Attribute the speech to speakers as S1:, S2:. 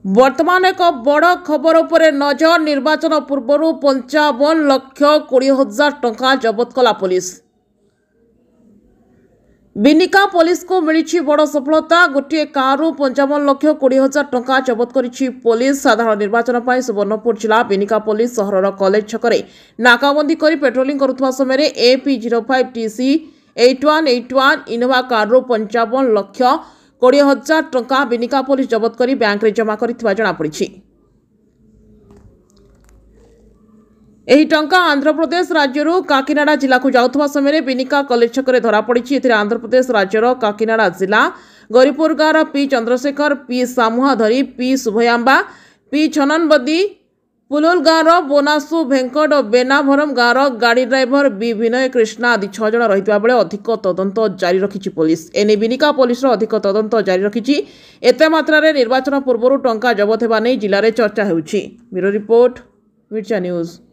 S1: वर्तमान एक बड़ खबर उपर नजर। निर्वाचन पूर्व 55,20,000 टंका जबत कला पुलिस। बिनिका पुलिस को मिली बड़ सफलता। गोटे कारु 55,20,000 टंका जबत करिछि पुलिस। साधारण निर्वाचन पर सुवर्णपुर जिला बिनिका पुलिस सहरर कॉलेज छकरे नाकाबंदी कर पेट्रोलिंग करुवा समय AP05TC 8181 इनोवा कारु 55,20,000 टंका बिनिका पुलिस जबत कर बैंक रे जमा करिथिबा जणा पड़िछि। एही टंका आंध्र प्रदेश राज्यरू काकीनाडा जिला को जाउथबा समय बिनिका कॉलेज छकरे धरा पड़िछि। एथिरे आंध्र प्रदेश राज्यर काकीनाडा जिला गरीपुर गाँव पी चंद्रशेखर, पी सामुहाधरी, पी शुभयांबा, पी छननबदी, पुलुल गाँव बोनासु भेंकट और बेनाभरम गाँव गाड़ी ड्राइवर बी विनय कृष्णा आदि 6 जण रहितबा बेले अधिक तदंत जारी रखिछि पुलिस। एने बिनिका पुलिस अधिक तदंत जारी रखिछि। एते मात्रा निर्वाचन पूर्व टंका जबत हेबा नै जिले में चर्चा हेउछि। ब्यूरो रिपोर्ट, मिर्चा न्यूज।